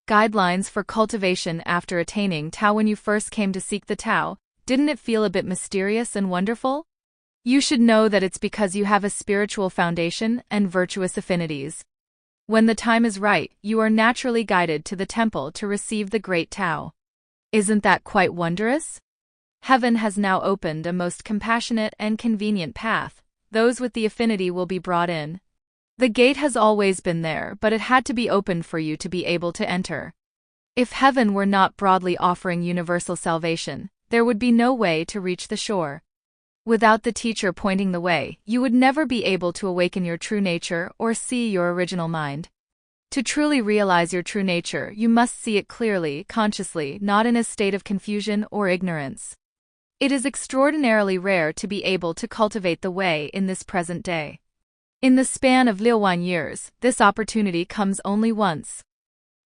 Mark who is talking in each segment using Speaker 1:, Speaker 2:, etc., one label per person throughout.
Speaker 1: Guidelines for cultivation after attaining Tao. When you first came to seek the Tao, didn't it feel a bit mysterious and wonderful? You should know that it's because you have a spiritual foundation and virtuous affinities. When the time is right, you are naturally guided to the temple to receive the great Tao. Isn't that quite wondrous? Heaven has now opened a most compassionate and convenient path. Those with the affinity will be brought in. The gate has always been there, but it had to be opened for you to be able to enter. If heaven were not broadly offering universal salvation, there would be no way to reach the shore. Without the teacher pointing the way, you would never be able to awaken your true nature or see your original mind. To truly realize your true nature, you must see it clearly, consciously, not in a state of confusion or ignorance. It is extraordinarily rare to be able to cultivate the way in this present day. In the span of Liuwan years, this opportunity comes only once.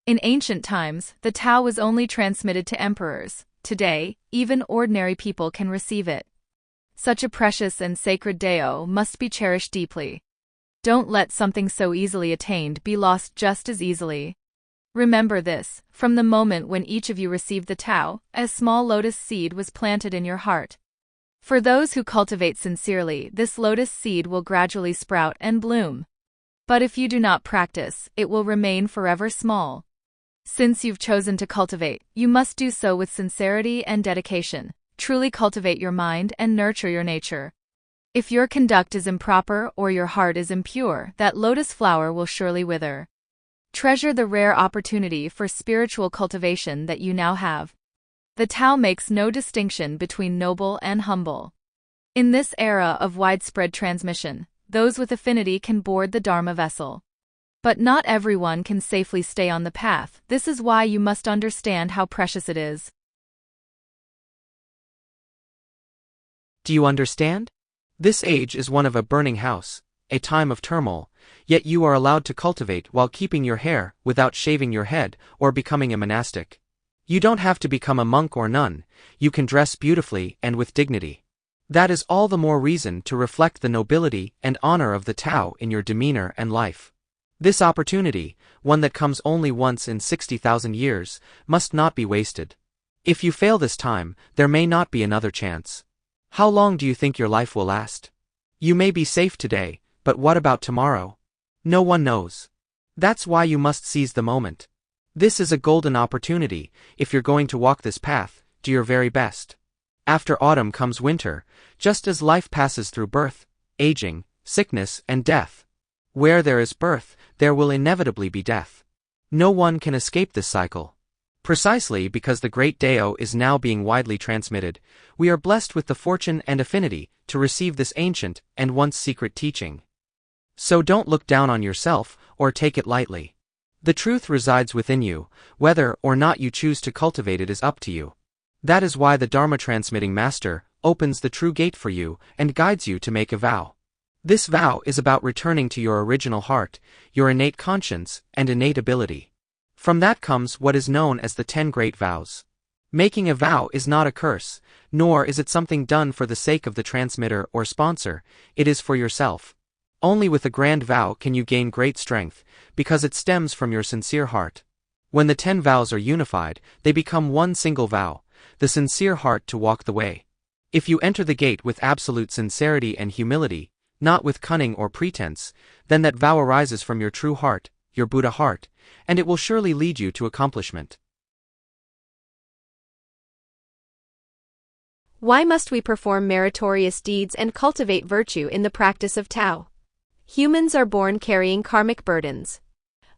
Speaker 1: In ancient times, the Tao was only transmitted to emperors. Today, even ordinary people can receive it. Such a precious and sacred Dao must be cherished deeply. Don't let something so easily attained be lost just as easily. Remember this, from the moment when each of you received the Tao, a small lotus seed was planted in your heart. For those who cultivate sincerely, this lotus seed will gradually sprout and bloom. But if you do not practice, it will remain forever small. Since you've chosen to cultivate, you must do so with sincerity and dedication. Truly cultivate your mind and nurture your nature. If your conduct is improper or your heart is impure, that lotus flower will surely wither. Treasure the rare opportunity for spiritual cultivation that you now have. The Tao makes no distinction between noble and humble. In this era of widespread transmission, those with affinity can board the Dharma vessel. But not everyone can safely stay on the path. This is why you must understand how precious it is.
Speaker 2: Do you understand? This age is one of a burning house, a time of turmoil, yet you are allowed to cultivate while keeping your hair, without shaving your head, or becoming a monastic. You don't have to become a monk or nun, you can dress beautifully and with dignity. That is all the more reason to reflect the nobility and honor of the Tao in your demeanor and life. This opportunity, one that comes only once in 60,000 years, must not be wasted. If you fail this time, there may not be another chance. How long do you think your life will last? You may be safe today, but what about tomorrow? No one knows. That's why you must seize the moment. This is a golden opportunity. If you're going to walk this path, do your very best. After autumn comes winter, just as life passes through birth, aging, sickness, and death. Where there is birth, there will inevitably be death. No one can escape this cycle. Precisely because the great Dao is now being widely transmitted, we are blessed with the fortune and affinity to receive this ancient and once secret teaching. So don't look down on yourself or take it lightly. The truth resides within you, whether or not you choose to cultivate it is up to you. That is why the Dharma transmitting master opens the true gate for you and guides you to make a vow. This vow is about returning to your original heart, your innate conscience, and innate ability. From that comes what is known as the 10 Great Vows. Making a vow is not a curse, nor is it something done for the sake of the transmitter or sponsor, it is for yourself. Only with a grand vow can you gain great strength, because it stems from your sincere heart. When the 10 vows are unified, they become one single vow, the sincere heart to walk the way. If you enter the gate with absolute sincerity and humility, not with cunning or pretense, then that vow arises from your true heart, your Buddha heart, and it will surely lead you to accomplishment.
Speaker 3: Why must we perform meritorious deeds and cultivate virtue in the practice of Tao? Humans are born carrying karmic burdens.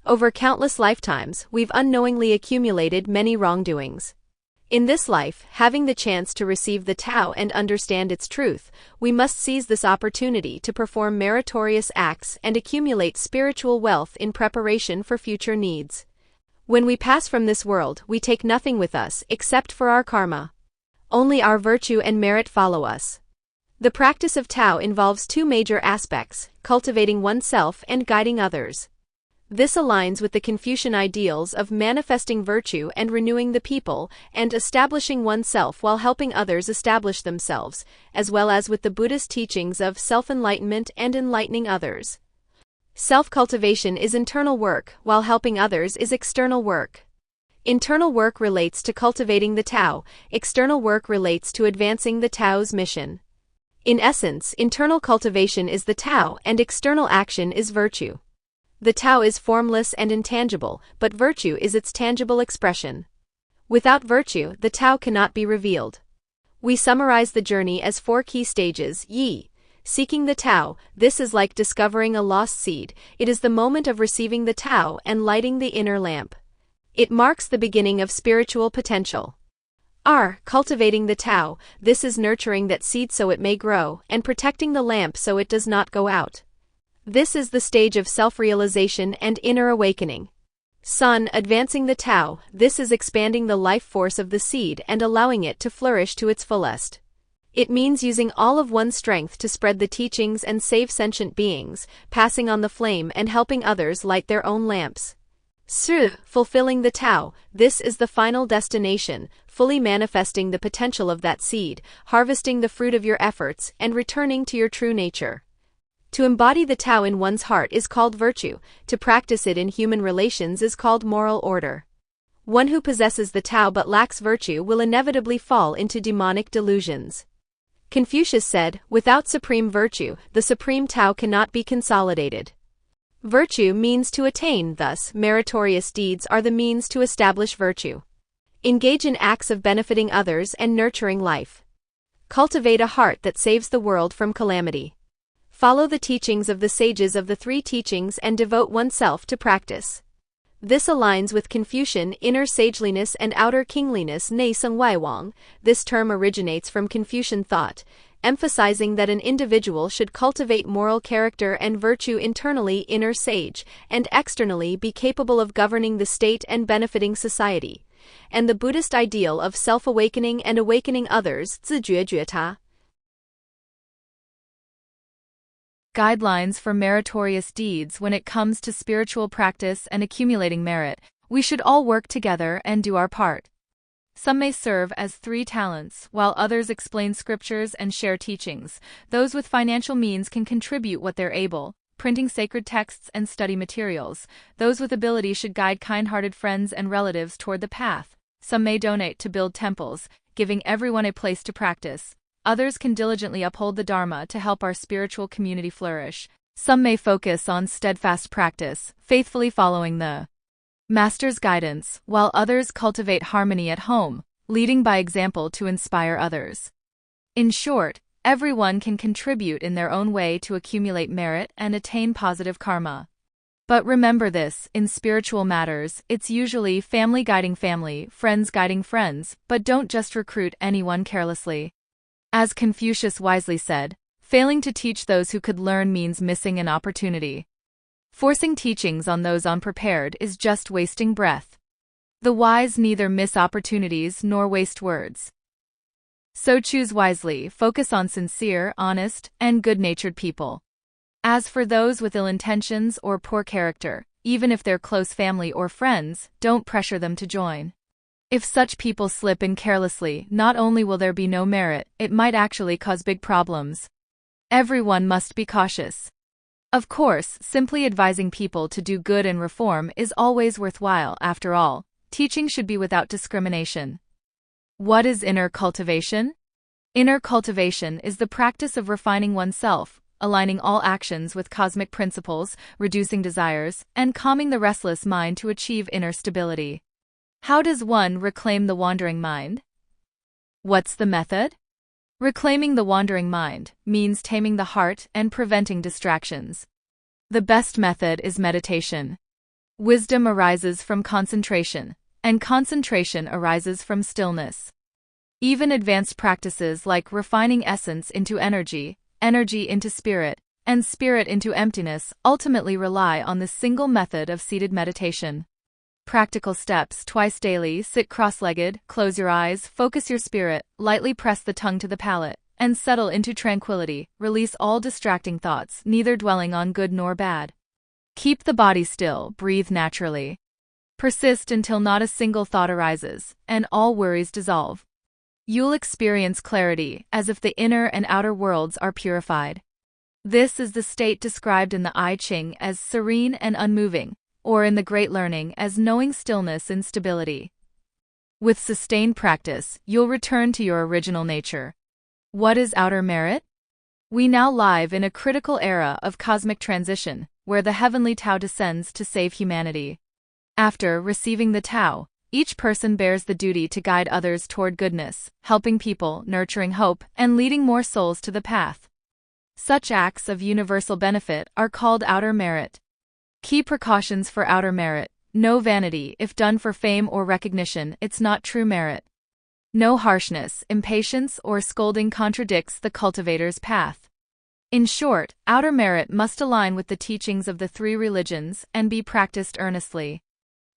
Speaker 3: Over countless lifetimes, we've unknowingly accumulated many wrongdoings. In this life, having the chance to receive the Tao and understand its truth, we must seize this opportunity to perform meritorious acts and accumulate spiritual wealth in preparation for future needs. When we pass from this world, we take nothing with us except for our karma. Only our virtue and merit follow us. The practice of Tao involves two major aspects, cultivating oneself and guiding others. This aligns with the Confucian ideals of manifesting virtue and renewing the people, and establishing oneself while helping others establish themselves, as well as with the Buddhist teachings of self-enlightenment and enlightening others. Self-cultivation is internal work, while helping others is external work. Internal work relates to cultivating the Tao, external work relates to advancing the Tao's mission. In essence, internal cultivation is the Tao and external action is virtue. The Tao is formless and intangible, but virtue is its tangible expression. Without virtue, the Tao cannot be revealed. We summarize the journey as 4 key stages. Yi. Seeking the Tao, this is like discovering a lost seed. It is the moment of receiving the Tao and lighting the inner lamp. It marks the beginning of spiritual potential. R. Cultivating the Tao, this is nurturing that seed so it may grow, and protecting the lamp so it does not go out. This is the stage of self-realization and inner awakening. Sun. Advancing the Tao, this is expanding the life force of the seed and allowing it to flourish to its fullest. It means using all of one's strength to spread the teachings and save sentient beings, passing on the flame and helping others light their own lamps. Su. Fulfilling the Tao, this is the final destination, fully manifesting the potential of that seed, harvesting the fruit of your efforts, and returning to your true nature. To embody the Tao in one's heart is called virtue, to practice it in human relations is called moral order. One who possesses the Tao but lacks virtue will inevitably fall into demonic delusions. Confucius said, "Without supreme virtue, the supreme Tao cannot be consolidated." Virtue means to attain, thus, meritorious deeds are the means to establish virtue. Engage in acts of benefiting others and nurturing life. Cultivate a heart that saves the world from calamity. Follow the teachings of the sages of the 3 teachings and devote oneself to practice. This aligns with Confucian inner sageliness and outer kingliness. Nei Seng Wai Wang. This term originates from Confucian thought, emphasizing that an individual should cultivate moral character and virtue internally, inner sage, and externally be capable of governing the state and benefiting society, and the Buddhist ideal of self-awakening and awakening others. 自觉觉他.
Speaker 1: Guidelines for meritorious deeds. When it comes to spiritual practice and accumulating merit, we should all work together and do our part. Some may serve as 3 talents, while others explain scriptures and share teachings. Those with financial means can contribute what they're able, printing sacred texts and study materials. Those with ability should guide kind-hearted friends and relatives toward the path. Some may donate to build temples, giving everyone a place to practice. Others can diligently uphold the Dharma to help our spiritual community flourish. Some may focus on steadfast practice, faithfully following the Master's guidance, while others cultivate harmony at home, leading by example to inspire others. In short, everyone can contribute in their own way to accumulate merit and attain positive karma. But remember this, in spiritual matters, it's usually family guiding family, friends guiding friends, but don't just recruit anyone carelessly. As Confucius wisely said, failing to teach those who could learn means missing an opportunity. Forcing teachings on those unprepared is just wasting breath. The wise neither miss opportunities nor waste words. So choose wisely, focus on sincere, honest, and good-natured people. As for those with ill intentions or poor character, even if they're close family or friends, don't pressure them to join. If such people slip in carelessly, not only will there be no merit, it might actually cause big problems. Everyone must be cautious. Of course, simply advising people to do good and reform is always worthwhile. After all, teaching should be without discrimination. What is inner cultivation? Inner cultivation is the practice of refining oneself, aligning all actions with cosmic principles, reducing desires, and calming the restless mind to achieve inner stability. How does one reclaim the wandering mind? What's the method? Reclaiming the wandering mind means taming the heart and preventing distractions. The best method is meditation. Wisdom arises from concentration, and concentration arises from stillness. Even advanced practices like refining essence into energy, energy into spirit, and spirit into emptiness ultimately rely on this single method of seated meditation. Practical steps: twice daily, sit cross-legged, close your eyes, focus your spirit, lightly press the tongue to the palate, and settle into tranquility. Release all distracting thoughts, neither dwelling on good nor bad. Keep the body still, breathe naturally. Persist until not a single thought arises, and all worries dissolve. You'll experience clarity, as if the inner and outer worlds are purified. This is the state described in the I Ching as serene and unmoving, or in the Great Learning as knowing stillness in stability. With sustained practice, you'll return to your original nature. What is outer merit? We now live in a critical era of cosmic transition, where the heavenly Tao descends to save humanity. After receiving the Tao, each person bears the duty to guide others toward goodness, helping people, nurturing hope, and leading more souls to the path. Such acts of universal benefit are called outer merit. Key precautions for outer merit: no vanity. If done for fame or recognition, it's not true merit. No harshness, impatience, or scolding contradicts the cultivator's path. In short, outer merit must align with the teachings of the three religions and be practiced earnestly.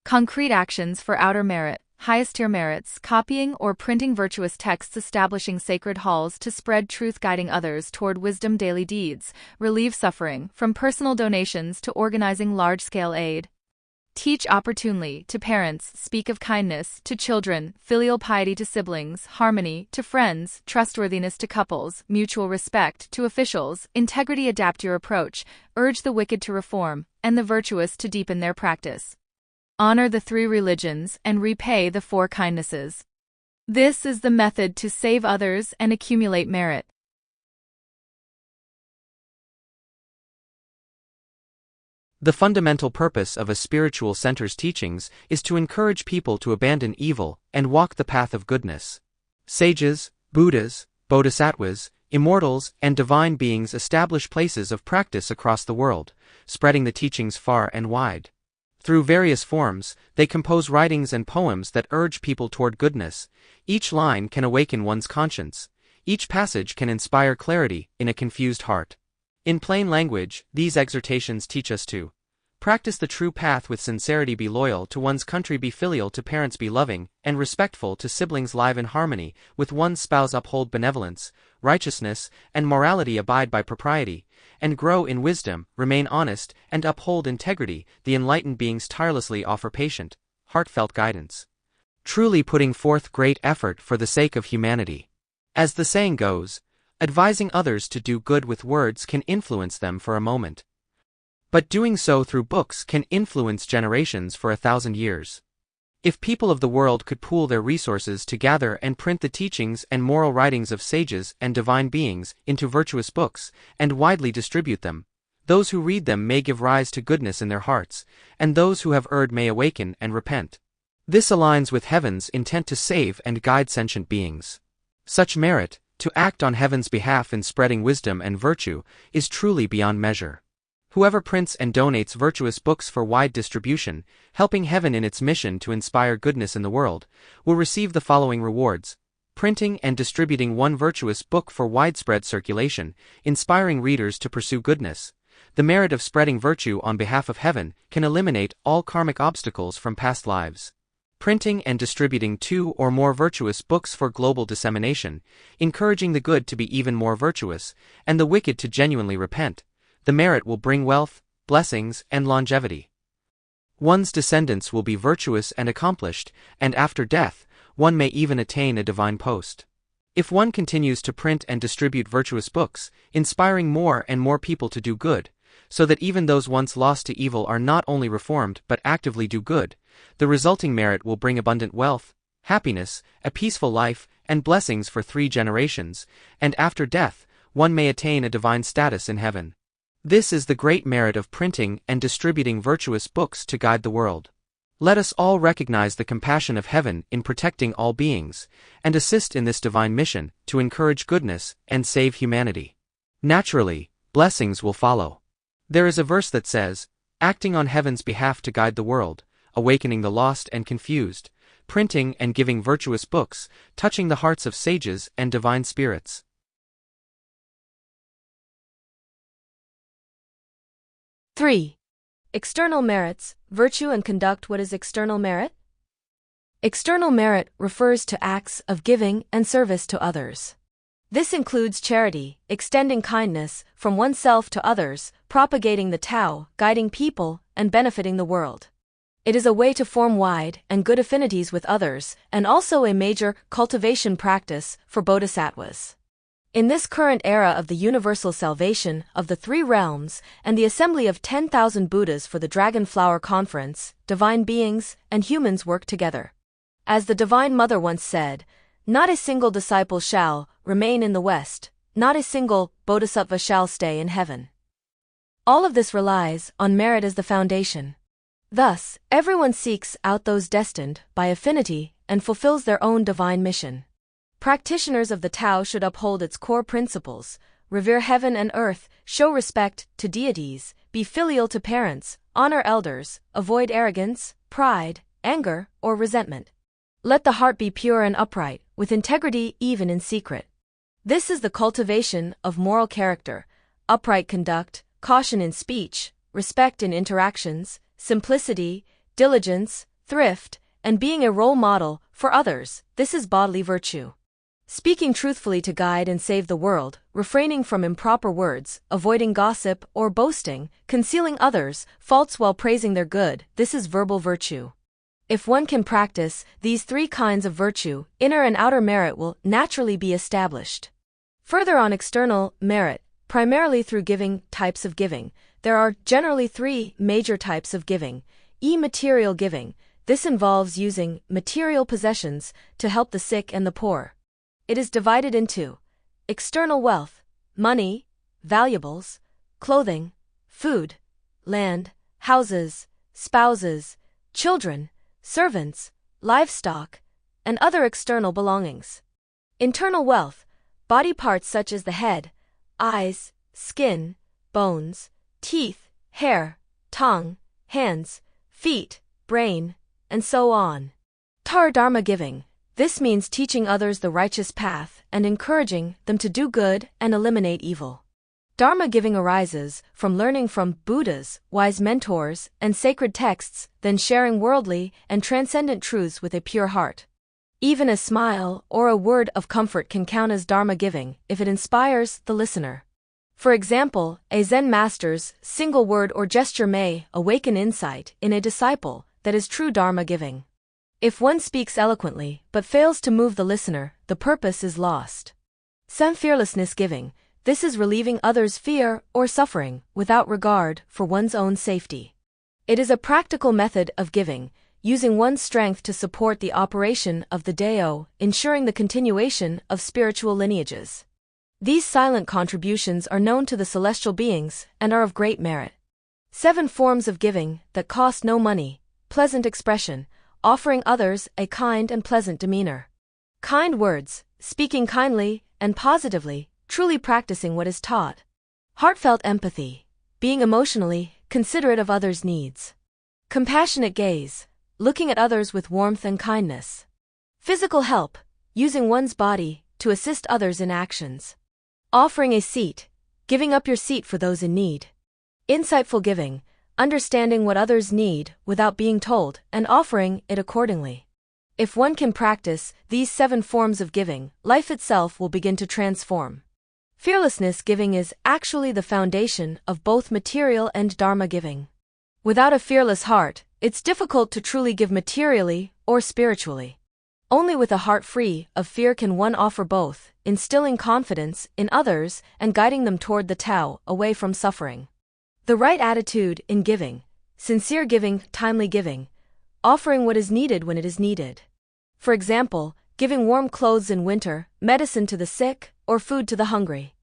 Speaker 1: Concrete actions for outer merit: highest tier merits, copying or printing virtuous texts, establishing sacred halls to spread truth, guiding others toward wisdom, daily deeds, relieve suffering, from personal donations to organizing large-scale aid. Teach opportunely to parents, speak of kindness to children, filial piety to siblings, harmony to friends, trustworthiness to couples, mutual respect to officials, integrity. Adapt your approach, urge the wicked to reform, and the virtuous to deepen their practice. Honor the three religions and repay the four kindnesses. This is the method to save others and accumulate merit.
Speaker 2: The fundamental purpose of a spiritual center's teachings is to encourage people to abandon evil and walk the path of goodness. Sages, Buddhas, Bodhisattvas, immortals, and divine beings establish places of practice across the world, spreading the teachings far and wide. Through various forms, they compose writings and poems that urge people toward goodness. Each line can awaken one's conscience. Each passage can inspire clarity in a confused heart. In plain language, these exhortations teach us to practice the true path with sincerity, be loyal to one's country, be filial to parents, be loving and respectful to siblings, live in harmony with one's spouse, uphold benevolence, righteousness, and morality, abide by propriety, and grow in wisdom, remain honest, and uphold integrity. The enlightened beings tirelessly offer patient, heartfelt guidance, truly putting forth great effort for the sake of humanity. As the saying goes, advising others to do good with words can influence them for a moment, but doing so through books can influence generations for 1,000 years. If people of the world could pool their resources to gather and print the teachings and moral writings of sages and divine beings into virtuous books and widely distribute them, those who read them may give rise to goodness in their hearts, and those who have erred may awaken and repent. This aligns with heaven's intent to save and guide sentient beings. Such merit, to act on heaven's behalf in spreading wisdom and virtue, is truly beyond measure. Whoever prints and donates virtuous books for wide distribution, helping heaven in its mission to inspire goodness in the world, will receive the following rewards: printing and distributing one virtuous book for widespread circulation, inspiring readers to pursue goodness. The merit of spreading virtue on behalf of heaven can eliminate all karmic obstacles from past lives. Printing and distributing 2 or more virtuous books for global dissemination, encouraging the good to be even more virtuous, and the wicked to genuinely repent. The merit will bring wealth, blessings, and longevity. One's descendants will be virtuous and accomplished, and after death, one may even attain a divine post. If one continues to print and distribute virtuous books, inspiring more and more people to do good, so that even those once lost to evil are not only reformed but actively do good, the resulting merit will bring abundant wealth, happiness, a peaceful life, and blessings for 3 generations, and after death, one may attain a divine status in heaven. This is the great merit of printing and distributing virtuous books to guide the world. Let us all recognize the compassion of heaven in protecting all beings, and assist in this divine mission to encourage goodness and save humanity. Naturally, blessings will follow. There is a verse that says, acting on heaven's behalf to guide the world, awakening the lost and confused, printing and giving virtuous books, touching the hearts of sages and divine spirits.
Speaker 3: Three. External merits, virtue and conduct. What is external merit? External merit refers to acts of giving and service to others. This includes charity, extending kindness from oneself to others, propagating the Tao, guiding people, and benefiting the world. It is a way to form wide and good affinities with others, and also a major cultivation practice for bodhisattvas. In this current era of the universal salvation of the 3 realms and the assembly of 10,000 Buddhas for the Dragon Flower Conference, divine beings and humans work together. As the Divine Mother once said, not a single disciple shall remain in the West, not a single bodhisattva shall stay in heaven. All of this relies on merit as the foundation. Thus, everyone seeks out those destined by affinity and fulfills their own divine mission. Practitioners of the Tao should uphold its core principles, revere heaven and earth, show respect to deities, be filial to parents, honor elders, avoid arrogance, pride, anger, or resentment. Let the heart be pure and upright, with integrity even in secret. This is the cultivation of moral character, upright conduct, caution in speech, respect in interactions, simplicity, diligence, thrift, and being a role model for others. This is bodily virtue. Speaking truthfully to guide and save the world, refraining from improper words, avoiding gossip or boasting, concealing others' faults while praising their good, this is verbal virtue. If one can practice these three kinds of virtue, inner and outer merit will naturally be established. Further on external merit, primarily through giving, types of giving, there are generally three major types of giving. Material giving. This involves using material possessions to help the sick and the poor. It is divided into external wealth, money, valuables, clothing, food, land, houses, spouses, children, servants, livestock, and other external belongings. Internal wealth, body parts such as the head, eyes, skin, bones, teeth, hair, tongue, hands, feet, brain, and so on. Dharma giving. This means teaching others the righteous path and encouraging them to do good and eliminate evil. Dharma giving arises from learning from Buddhas, wise mentors, and sacred texts, then sharing worldly and transcendent truths with a pure heart. Even a smile or a word of comfort can count as Dharma giving if it inspires the listener. For example, a Zen master's single word or gesture may awaken insight in a disciple that is true Dharma giving. If one speaks eloquently but fails to move the listener, the purpose is lost. Some fearlessness giving. This is relieving others' fear or suffering without regard for one's own safety. It is a practical method of giving, using one's strength to support the operation of the Dao, ensuring the continuation of spiritual lineages. These silent contributions are known to the celestial beings and are of great merit. 7 forms of giving that cost no money. Pleasant expression, offering others a kind and pleasant demeanor. Kind words, speaking kindly and positively, truly practicing what is taught. Heartfelt empathy, being emotionally considerate of others' needs. Compassionate gaze, looking at others with warmth and kindness. Physical help, using one's body to assist others in actions. Offering a seat, giving up your seat for those in need. Insightful giving, understanding what others need without being told and offering it accordingly. If one can practice these 7 forms of giving, life itself will begin to transform. Fearlessness giving is actually the foundation of both material and Dharma giving. Without a fearless heart, it's difficult to truly give materially or spiritually. Only with a heart free of fear can one offer both, instilling confidence in others and guiding them toward the Tao, away from suffering. The right attitude in giving, sincere giving, timely giving, offering what is needed when it is needed. For example, giving warm clothes in winter, medicine to the sick, or food to the hungry.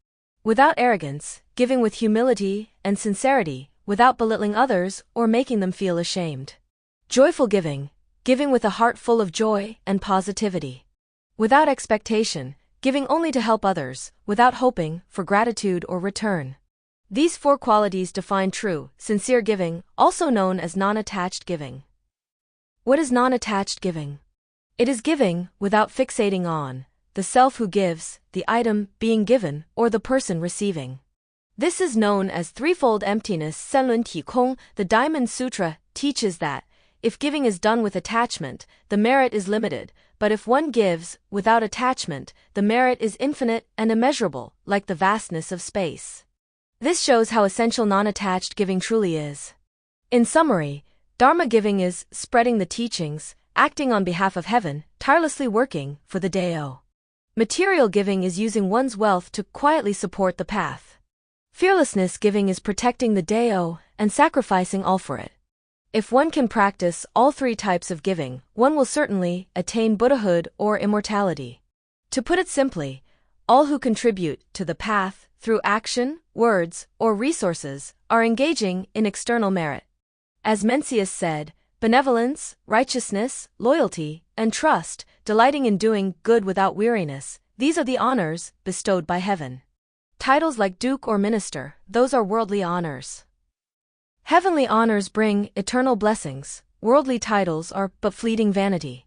Speaker 3: Without arrogance, giving with humility and sincerity, without belittling others or making them feel ashamed. Joyful giving, giving with a heart full of joy and positivity. Without expectation, giving only to help others, without hoping for gratitude or return. These 4 qualities define true, sincere giving, also known as non-attached giving. What is non-attached giving? It is giving without fixating on the self who gives, the item being given, or the person receiving. This is known as threefold emptiness. Senlun Ti Kong, the Diamond Sutra, teaches that if giving is done with attachment, the merit is limited, but if one gives without attachment, the merit is infinite and immeasurable, like the vastness of space. This shows how essential non-attached giving truly is. In summary, Dharma giving is spreading the teachings, acting on behalf of heaven, tirelessly working for the Dao. Material giving is using one's wealth to quietly support the path. Fearlessness giving is protecting the Dao and sacrificing all for it.
Speaker 4: If one can practice all three types of giving, one will certainly attain Buddhahood or immortality. To put it simply, all who contribute to the path through action, words, or resources are engaging in external merit. As Mencius said, benevolence, righteousness, loyalty, and trust, delighting in doing good without weariness, these are the honors bestowed by heaven. Titles like duke or minister, those are worldly honors. Heavenly honors bring eternal blessings, worldly titles are but fleeting vanity.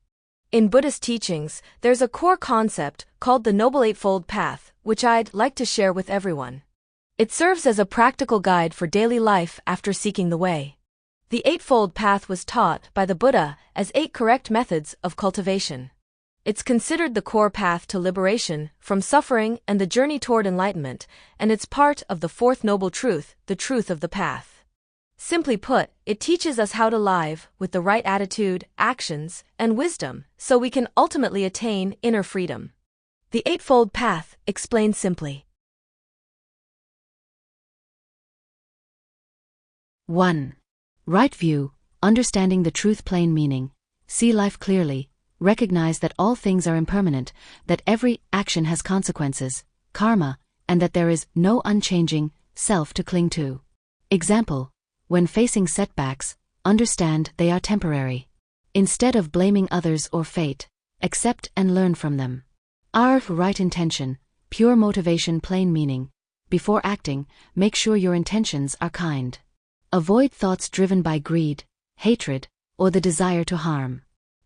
Speaker 4: In Buddhist teachings, there's a core concept called the Noble Eightfold Path, which I'd like to share with everyone. It serves as a practical guide for daily life after seeking the way. The Eightfold Path was taught by the Buddha as 8 correct methods of cultivation. It's considered the core path to liberation from suffering and the journey toward enlightenment, and it's part of the fourth noble truth, the truth of the path. Simply put, it teaches us how to live with the right attitude, actions, and wisdom, so we can ultimately attain inner freedom. The Eightfold Path, explained simply.
Speaker 5: 1. Right view, understanding the truth plain meaning, see life clearly, recognize that all things are impermanent, that every action has consequences, karma, and that there is no unchanging self to cling to. Example, when facing setbacks, understand they are temporary. Instead of blaming others or fate, accept and learn from them. R. Right intention, pure motivation plain meaning, before acting, make sure your intentions are kind. Avoid thoughts driven by greed, hatred, or the desire to harm.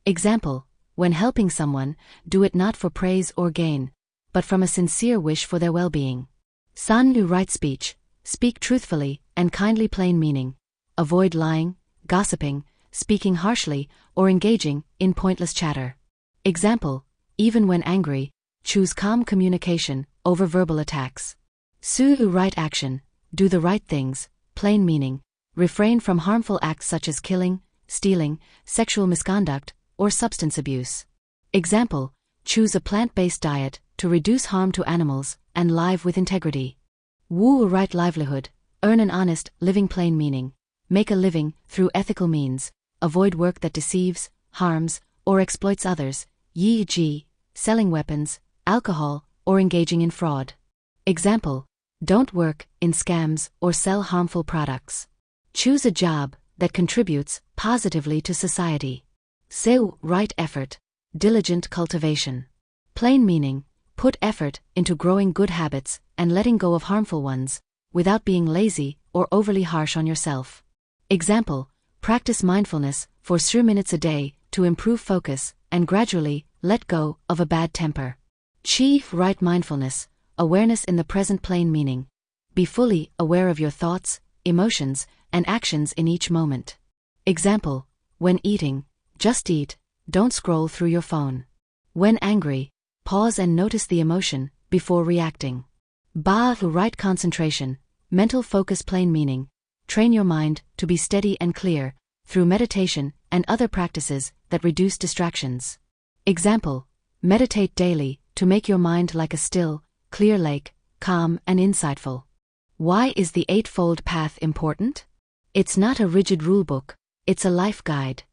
Speaker 5: Example, when helping someone, do it not for praise or gain, but from a sincere wish for their well-being. San Lu right speech, speak truthfully and kindly plain meaning. Avoid lying, gossiping, speaking harshly, or engaging in pointless chatter. Example, even when angry, choose calm communication over verbal attacks. Su right action, do the right things, plain meaning, refrain from harmful acts such as killing, stealing, sexual misconduct, or substance abuse. Example, choose a plant-based diet to reduce harm to animals and live with integrity. Wu right livelihood, earn an honest living plain meaning, make a living through ethical means, avoid work that deceives, harms, or exploits others, e.g., selling weapons, alcohol, or engaging in fraud. Example, don't work in scams or sell harmful products. Choose a job that contributes positively to society. Seu right effort, diligent cultivation. Plain meaning, put effort into growing good habits and letting go of harmful ones, without being lazy or overly harsh on yourself. Example, practice mindfulness for 3 minutes a day to improve focus and gradually let go of a bad temper. Chi right mindfulness, awareness in the present plain meaning. Be fully aware of your thoughts, emotions, and actions in each moment. Example, when eating, just eat, don't scroll through your phone. When angry, pause and notice the emotion before reacting. Ba right concentration, mental focus plain meaning, train your mind to be steady and clear through meditation and other practices that reduce distractions. Example, meditate daily to make your mind like a still, clear lake, calm and insightful. Why is the Eightfold Path important? It's not a rigid rulebook, it's a life guide.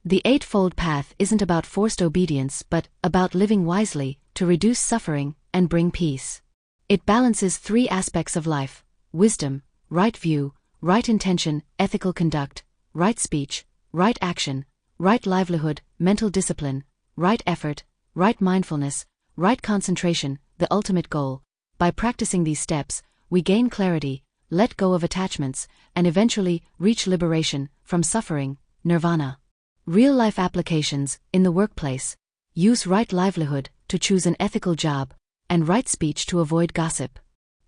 Speaker 5: The Eightfold Path isn't about forced obedience but about living wisely to reduce suffering and bring peace. It balances 3 aspects of life: wisdom, right view, right intention, ethical conduct, right speech, right action, right livelihood, mental discipline, right effort, right mindfulness, right concentration, the ultimate goal. By practicing these steps, we gain clarity, let go of attachments, and eventually reach liberation from suffering, nirvana. Real-life applications in the workplace. Use right livelihood to choose an ethical job, and right speech to avoid gossip.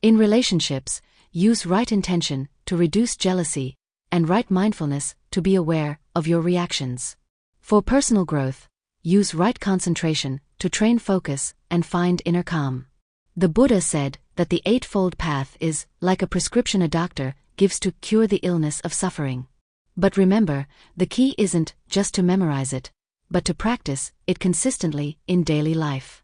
Speaker 5: In relationships, use right intention to reduce jealousy, and right mindfulness to be aware of your reactions. For personal growth, use right concentration to train focus and find inner calm. The Buddha said that the Eightfold Path is like a prescription a doctor gives to cure the illness of suffering. But remember, the key isn't just to memorize it, but to practice it consistently in daily life.